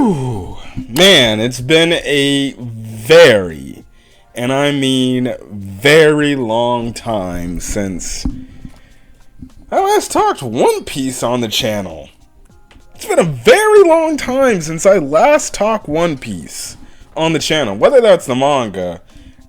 Whew, man, it's been a very, and I mean very long time since I last talked One Piece on the channel. It's been a very long time since I last talked One Piece on the channel, whether that's the manga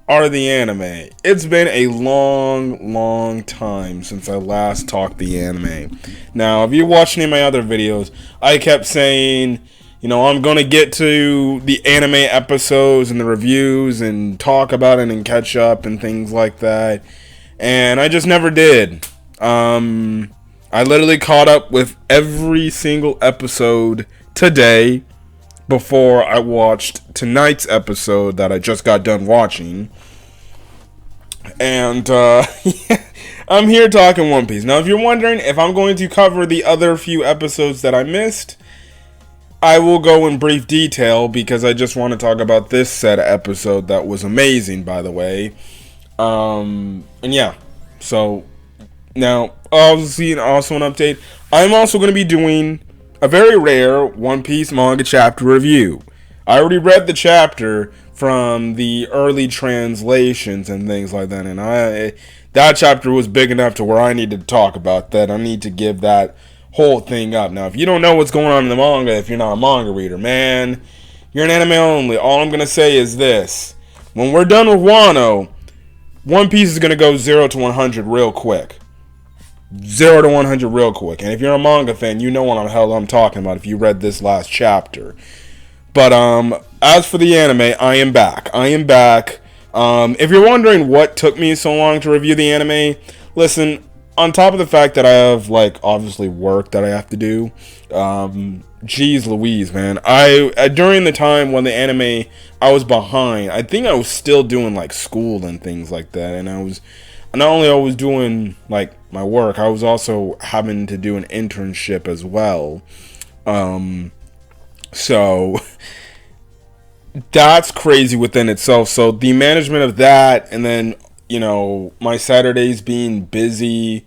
or the anime. It's been a long time since I last talked the anime. Now, if you watched any of my other videos, I kept saying, I'm going to get to the anime episodes and the reviews and talk about it and catch up and things like that. And I just never did. I literally caught up with every single episode today before I watched tonight's episode that I just got done watching. And I'm here talking One Piece. Now, if you're wondering if I'm going to cover the other few episodes that I missed, I will go in brief detail because I just want to talk about this set of episode that was amazing, by the way. And yeah, so now also an update. I'm also going to be doing a very rare One Piece manga chapter review. I already read the chapter from the early translations and things like that, and that chapter was big enough to where I needed to talk about that. I need to give that whole thing up. Now, if you don't know what's going on in the manga, if you're not a manga reader, man, you're an anime only. All I'm going to say is this. When we're done with Wano, One Piece is going to go 0 to 100 real quick. 0 to 100 real quick. And if you're a manga fan, you know what the hell I'm talking about if you read this last chapter. But as for the anime, I am back. If you're wondering what took me so long to review the anime, listen, on top of the fact that I have, obviously work that I have to do, geez Louise, man. I during the time when the anime, I was behind. I think I was still doing, school and things like that. And I was, not only I was doing, my work, I was also having to do an internship as well. So that's crazy within itself. So the management of that, and then, my Saturdays being busy,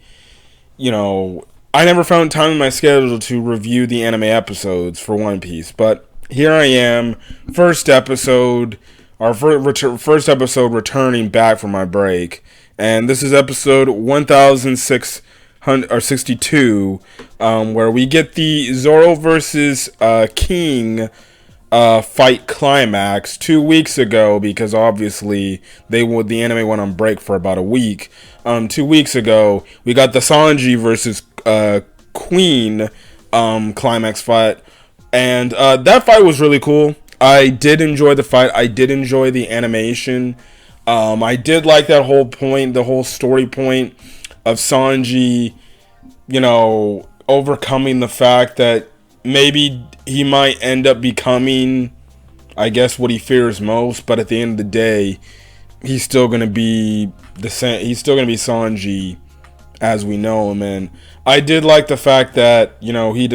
I never found time in my schedule to review the anime episodes for One Piece. But here I am, first episode returning back from my break. And this is episode 1062, where we get the Zoro versus King fight climax 2 weeks ago, because obviously the anime went on break for about a week. 2 weeks ago, we got the Sanji versus Queen climax fight, and that fight was really cool. I did enjoy the fight. I did enjoy the animation. I did like that whole point, the whole story point of Sanji, overcoming the fact that maybe he might end up becoming, I guess, what he fears most, but at the end of the day, he's still going to be Sanji as we know him. And I did like the fact that, he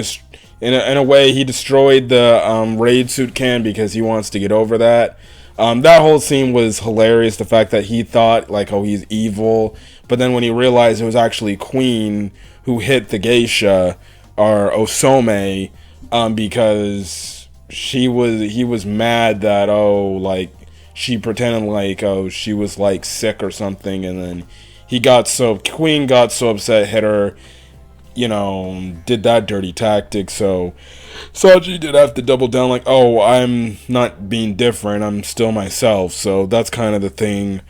in a way, he destroyed the raid suit can because he wants to get over that. That whole scene was hilarious. The fact that he thought, he's evil. But then when he realized it was actually Queen who hit the geisha, or Osome, because he was mad that, she pretended she was, sick or something. And then Queen got so upset, hit her, did that dirty tactic. So Sanji did have to double down, I'm not being different, I'm still myself. So that's kind of the thing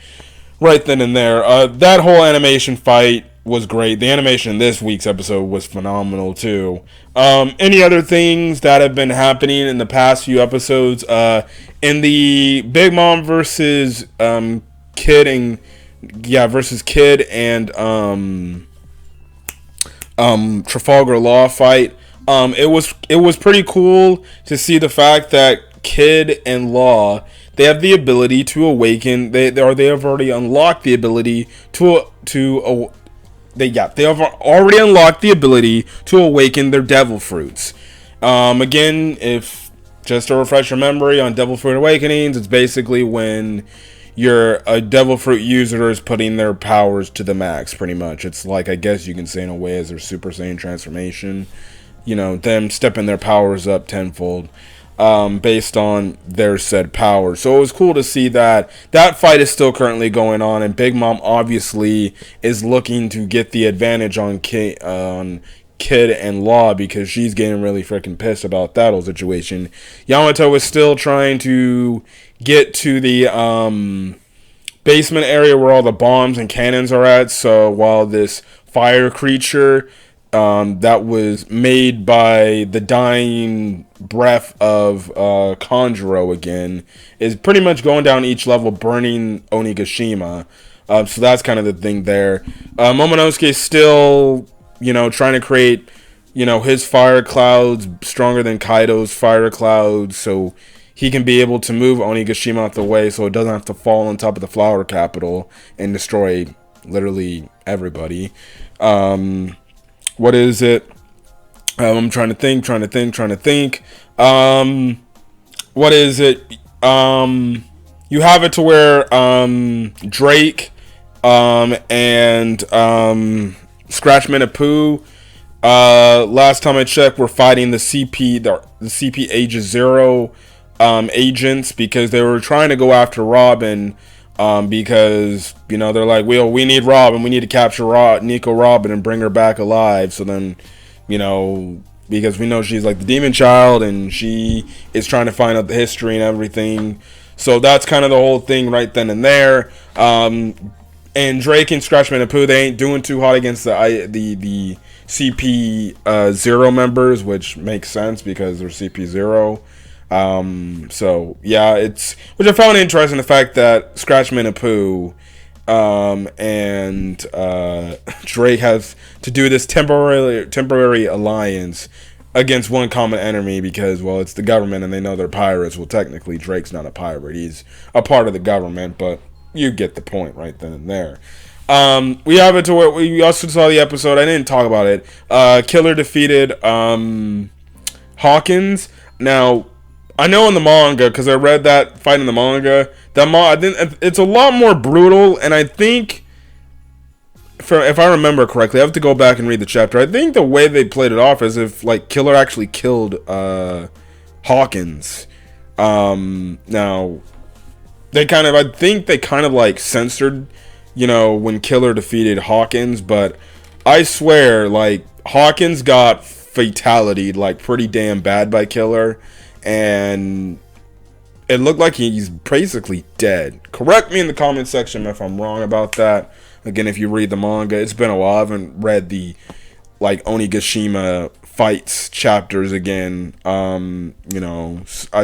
right then and there. That whole animation fight was great. The animation in this week's episode was phenomenal too. Any other things that have been happening in the past few episodes? In the Big Mom versus Kid and Trafalgar Law fight. It was pretty cool to see the fact that Kid and Law, they have the ability to awaken. They have already unlocked the ability they have already unlocked the ability to awaken their devil fruits. Again, if just to refresh your memory on devil fruit awakenings, it's basically when a devil fruit user is putting their powers to the max, pretty much. It's I guess you can say in a way as their Super Saiyan transformation. Them stepping their powers up tenfold. based on their said power. So it was cool to see that that fight is still currently going on, and Big Mom obviously is looking to get the advantage on Kid and Law because she's getting really freaking pissed about that whole situation. Yamato is still trying to get to the basement area where all the bombs and cannons are at. So while this fire creature that was made by the dying breath of Kanjuro again is pretty much going down each level, burning Onigashima. So that's kind of the thing there. Momonosuke is still, trying to create, his fire clouds stronger than Kaido's fire clouds, so he can be able to move Onigashima out the way so it doesn't have to fall on top of the flower capital and destroy literally everybody. What is it? I'm trying to think. What is it? You have it to where Drake and Scratchman and Pooh, last time I checked, were fighting the CP Aegis Zero agents because they were trying to go after Robin. Because, they're like, we need Robin. We need to capture Nico Robin and bring her back alive. So then, because we know she's like the demon child and she is trying to find out the history and everything. So that's kind of the whole thing right then and there. And Drake and Scratchman and Pooh, they ain't doing too hot against the CP Zero members, which makes sense because they're CP Zero. So yeah, which I found interesting, the fact that Scratchman and Pooh and Drake has to do this temporary alliance against one common enemy because, well, it's the government and they know they're pirates. Well, technically Drake's not a pirate, he's a part of the government, but you get the point right then and there. We have it to where we also saw the episode, I didn't talk about it, Killer defeated Hawkins. Now I know in the manga, because I read that fight in the manga, it's a lot more brutal, and I think, if I remember correctly, I have to go back and read the chapter. I think the way they played it off is if, Killer actually killed Hawkins. Now, I think they kind of censored, when Killer defeated Hawkins, but I swear, Hawkins got fatality, pretty damn bad by Killer. And it looked like he's basically dead. Correct me in the comment section if I'm wrong about that. Again, if you read the manga, it's been a while. I haven't read the Onigashima fights chapters again. I've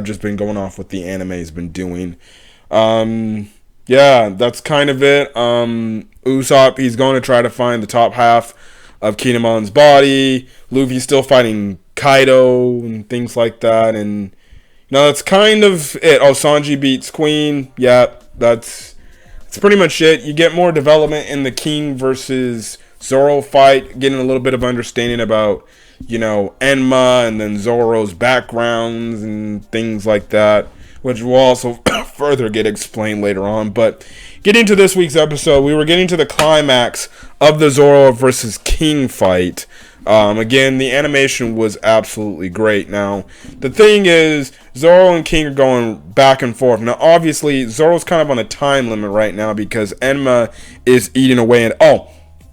just been going off what the anime's been doing. Yeah, that's kind of it. Usopp, he's going to try to find the top half of Kinemon's body. Luffy's still fighting Kaido and things like that, and that's kind of it. Oh, Sanji beats Queen. Yeah, that's pretty much it. You get more development in the King versus Zoro fight, getting a little bit of understanding about Enma and then Zoro's backgrounds and things like that, which will also further get explained later on. But getting to this week's episode, we were getting to the climax of the Zoro versus King fight. Again, the animation was absolutely great. Now, the thing is, Zoro and King are going back and forth. Now, obviously, Zoro's kind of on a time limit right now because Enma is eating away. And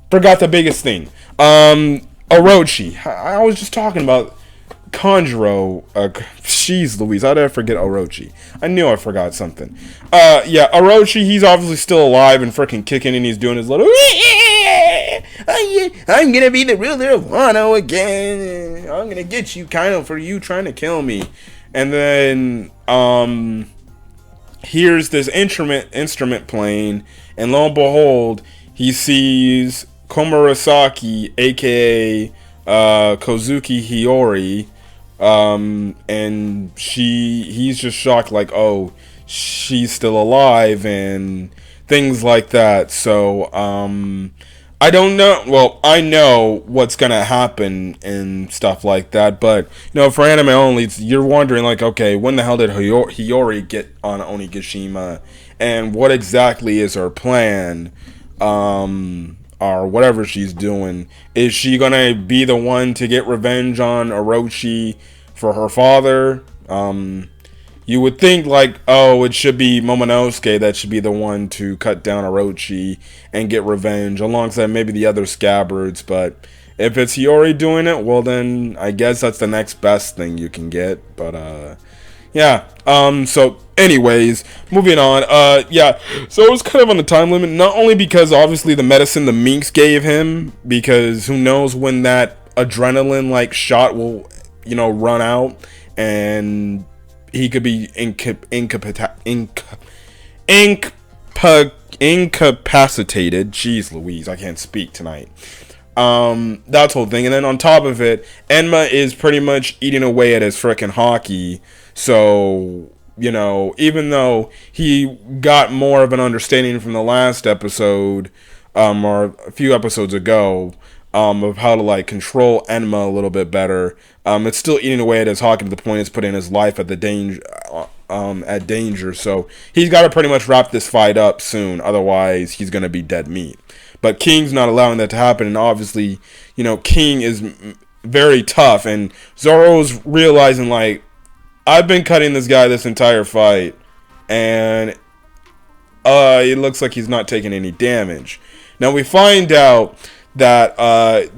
forgot the biggest thing. Orochi. I was just talking about Kanjuro. Jeez Louise, how did I forget Orochi? I knew I forgot something. Yeah, Orochi, he's obviously still alive and freaking kicking, and he's doing his little I'm gonna be the ruler of Wano again. I'm gonna get you, kind of, for you trying to kill me. And then here's this instrument playing, and lo and behold, he sees Komurasaki, aka Kozuki Hiyori, and he's just shocked, oh, she's still alive and things like that. So I don't know. Well, I know what's gonna happen and stuff like that, but for anime only, you're wondering okay, when the hell did Hiyori get on Onigashima, and what exactly is her plan, or whatever she's doing? Is she gonna be the one to get revenge on Orochi for her father, You would think like, oh, it should be Momonosuke that should be the one to cut down Orochi and get revenge, alongside maybe the other scabbards. But if it's Hiyori doing it, well then I guess that's the next best thing you can get. But yeah. So anyways, moving on. Yeah. So it was kind of on the time limit, not only because obviously the medicine the Minx gave him, because who knows when that adrenaline like shot will, run out and he could be incapacitated. Jeez Louise, I can't speak tonight. That's whole thing. And then on top of it, Enma is pretty much eating away at his frickin' hockey. So, even though he got more of an understanding from the last episode, or a few episodes ago, of how to like control Enma a little bit better, it's still eating away at his hockey to the point it's putting his life at the danger. So he's got to pretty much wrap this fight up soon, otherwise he's gonna be dead meat. But King's not allowing that to happen, and obviously, King is very tough, and Zoro's realizing like, I've been cutting this guy this entire fight, and it looks like he's not taking any damage. Now we find out that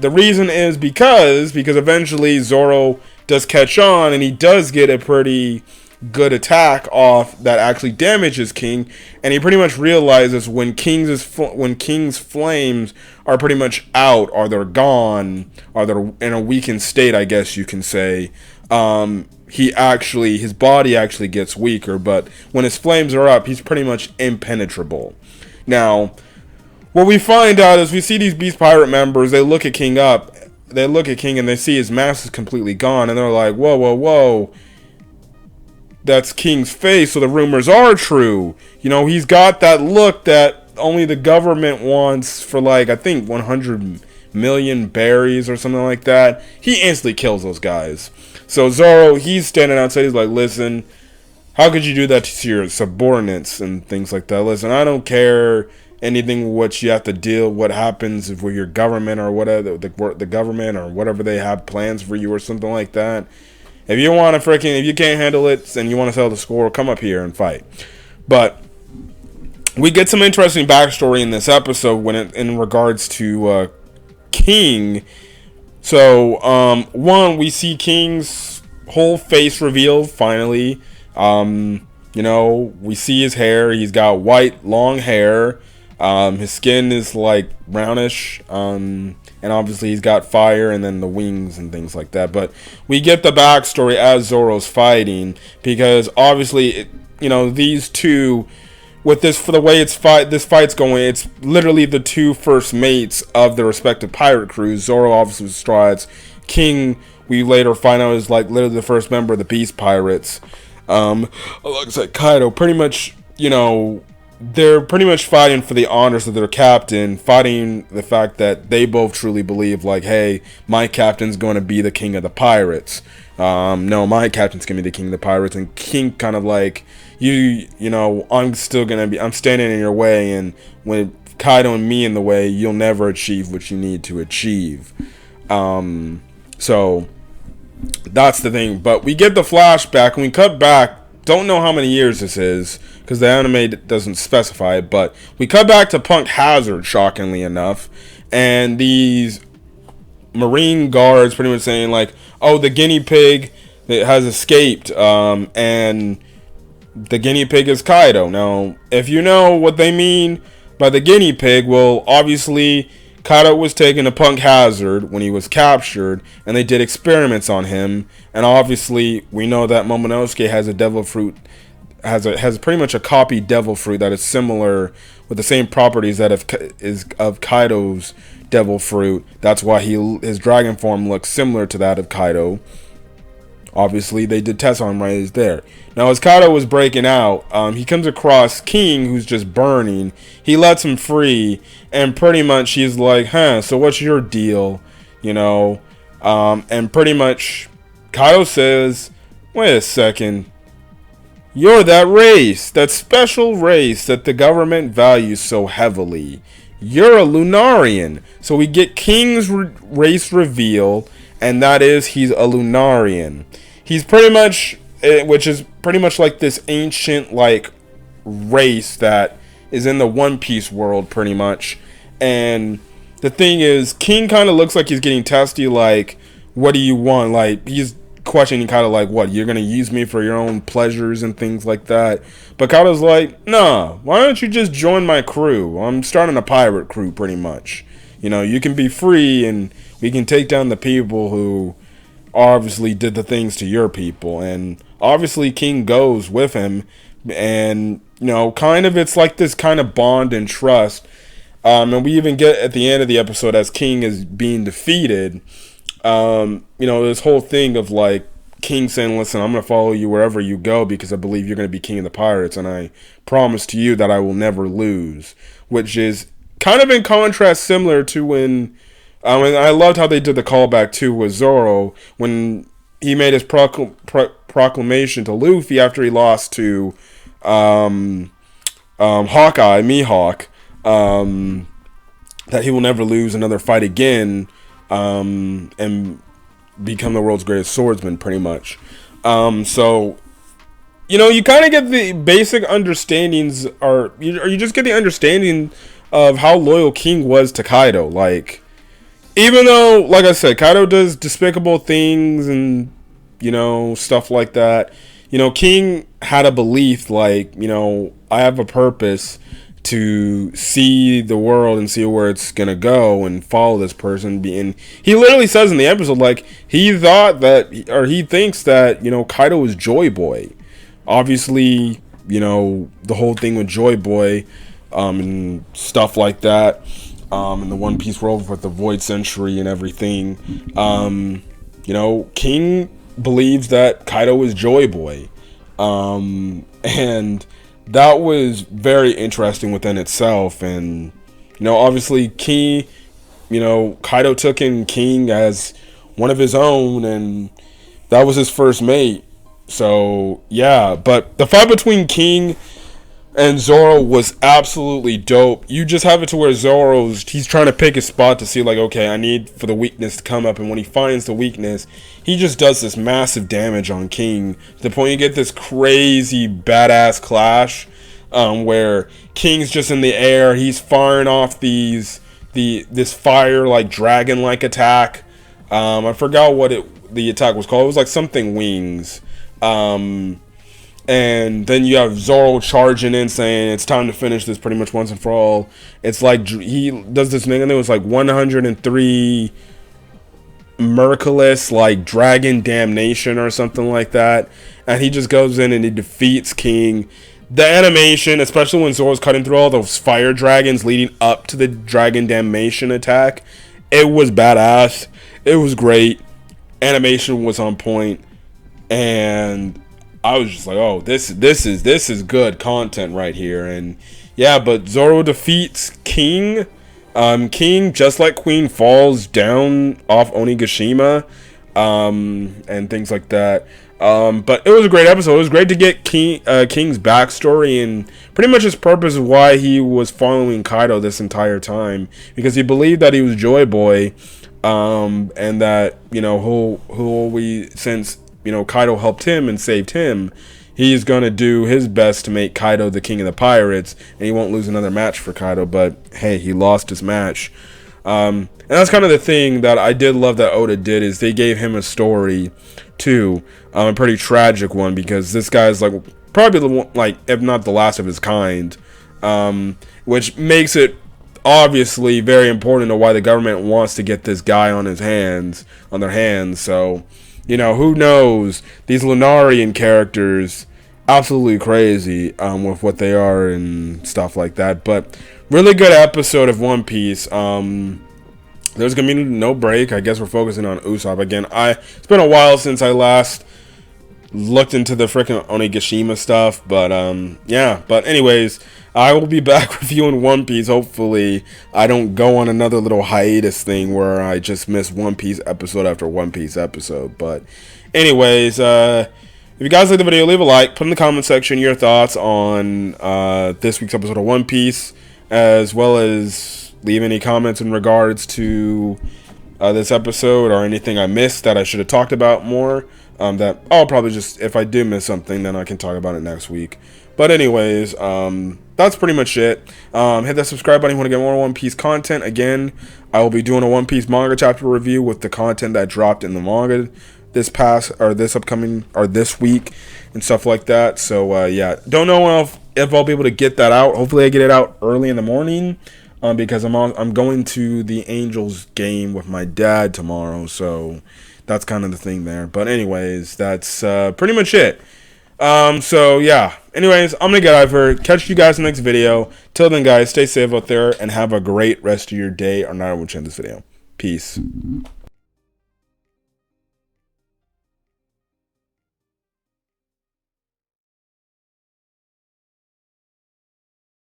the reason is because eventually Zoro does catch on, and he does get a pretty good attack off that actually damages King, and he pretty much realizes when King's flames are pretty much out, or they're gone, or they're in a weakened state, I guess you can say, his body actually gets weaker, but when his flames are up, he's pretty much impenetrable. Now, what we find out is we see these Beast Pirate members, they look at King and they see his mask is completely gone, and they're like, whoa, whoa, whoa, that's King's face, so the rumors are true. He's got that look that only the government wants for like, I think 100 million berries or something like that. He instantly kills those guys. So Zoro, he's standing outside, he's like, listen, how could you do that to your subordinates and things like that? Listen, I don't care anything what you have to deal, what happens if with your government or whatever, the government or whatever they have plans for you or something like that. If you want to if you can't handle it and you want to settle the score, come up here and fight. But we get some interesting backstory in this episode in regards to King. So, we see King's whole face revealed finally. We see his hair. He's got white, long hair. His skin is like brownish. And obviously he's got fire and then the wings and things like that. But we get the backstory as Zoro's fighting, because obviously, these two, with this, for the way this fight's going, it's literally the two first mates of the respective pirate crews. Zoro obviously strides. King, we later find out, is like literally the first member of the Beast Pirates. Like I said, Kaido, pretty much, they're pretty much fighting for the honors of their captain, fighting the fact that they both truly believe, like, hey, my captain's going to be the king of the pirates. No, my captain's going to be the king of the pirates. And King kind of like, I'm standing in your way, and with Kaido and me in the way, you'll never achieve what you need to achieve. So that's the thing. But we get the flashback, and we cut back. Don't know how many years this is, because the anime doesn't specify it, but we cut back to Punk Hazard, shockingly enough, and these Marine guards pretty much saying like, oh, the guinea pig that has escaped, and the guinea pig is Kaido. Now, if you know what they mean by the guinea pig, well, obviously Kaido was taken to Punk Hazard when he was captured, and they did experiments on him. And obviously, we know that Momonosuke has a devil fruit, has pretty much a copy devil fruit that is similar with the same properties that is of Kaido's devil fruit. That's why his dragon form looks similar to that of Kaido. Obviously, they did tests on him right there. Now, as Kaido was breaking out, he comes across King, who's just burning. He lets him free, and pretty much he's like, so what's your deal? And pretty much Kaido says, wait a second. You're that race, that special race that the government values so heavily. You're a Lunarian. So we get King's race reveal, and that is he's a Lunarian. He's pretty much, which is pretty much like this ancient like race that is in the One Piece world pretty much. And the thing is, King kind of looks like he's getting testy, like, what do you want? Like, he's questioning kind of like, what, you're gonna use me for your own pleasures and things like that. But Kaido's like, nah, why don't you just join my crew? I'm starting a pirate crew pretty much. You know, you can be free and we can take down the people who obviously did the things to your people. And obviously King goes with him, and you know, kind of it's like this kind of bond and trust. And we even get at the end of the episode, as King is being defeated, you know, this whole thing of like King saying, listen, I'm going to follow you wherever you go because I believe you're going to be king of the pirates, and I promise to you that I will never lose, which is kind of in contrast similar to when and I loved how they did the callback too with Zoro when he made his proclamation to Luffy after he lost to Hawkeye, Mihawk, that he will never lose another fight again, and become the world's greatest swordsman, pretty much. So, you know, you kind of get the basic understandings, or you just get the understanding of how loyal King was to Kaido. Like, even though, like I said, Kaido does despicable things and, you know, stuff like that, you know, King had a belief, like, you know, I have a purpose to see the world and see where it's gonna go and follow this person. And he literally says in the episode, like, he thought that, or he thinks that, you know, Kaido is Joy Boy. Obviously, you know, the whole thing with Joy Boy, and stuff like that, in the One Piece world with the Void Century and everything, you know, King believes that Kaido is Joy Boy, and that was very interesting within itself. And, you know, obviously King, you know, Kaido took in King as one of his own, and that was his first mate. So, yeah, but the fight between King and Zoro was absolutely dope. You just have it to where he's trying to pick his spot to see, like, okay, I need for the weakness to come up. And when he finds the weakness, he just does this massive damage on King, to the point you get this crazy badass clash, where King's just in the air. He's firing off this fire, like, dragon-like attack. I forgot what the attack was called. It was like something wings. And then you have Zoro charging in, saying it's time to finish this pretty much once and for all. It's like he does this thing, and it was like 103 Merciless, like Dragon Damnation or something like that. And he just goes in and he defeats King. The animation, especially when Zoro's cutting through all those fire dragons leading up to the Dragon Damnation attack, it was badass. It was great. Animation was on point, and I was just like, oh, this is good content right here. And yeah, but Zoro defeats King. King, just like Queen, falls down off Onigashima, and things like that. But it was a great episode. It was great to get King's backstory and pretty much his purpose of why he was following Kaido this entire time, because he believed that he was Joy Boy, and that, you know, since, you know, Kaido helped him and saved him, he's gonna do his best to make Kaido the king of the pirates, and he won't lose another match for Kaido. But hey, he lost his match, and that's kind of the thing that I did love that Oda did, is they gave him a story too, a pretty tragic one, because this guy's like probably the one, like, if not the last of his kind, which makes it obviously very important to why the government wants to get this guy on their hands. So, you know, who knows? These Lunarian characters, absolutely crazy, with what they are and stuff like that. But really good episode of One Piece. There's gonna be no break. I guess we're focusing on Usopp again. It's been a while since I last looked into the freaking Onigashima stuff, but yeah. But anyways, I will be back with you in One Piece. Hopefully, I don't go on another little hiatus thing where I just miss One Piece episode after One Piece episode. But anyways, if you guys like the video, leave a like. Put in the comment section your thoughts on this week's episode of One Piece, as well as leave any comments in regards to this episode or anything I missed that I should have talked about more. that I'll probably just, if I do miss something, then I can talk about it next week. But anyways, that's pretty much it. Hit that subscribe button if you want to get more One Piece content. Again, I will be doing a One Piece manga chapter review with the content that dropped in the manga this week and stuff like that. So yeah, don't know if I'll be able to get that out. Hopefully I get it out early in the morning, because I'm going to the Angels game with my dad tomorrow. So that's kind of the thing there. But anyways, that's pretty much it. So yeah. Anyways, I'm gonna get out of here. Catch you guys in the next video. Till then, guys, stay safe out there and have a great rest of your day or night when you end this video. Peace.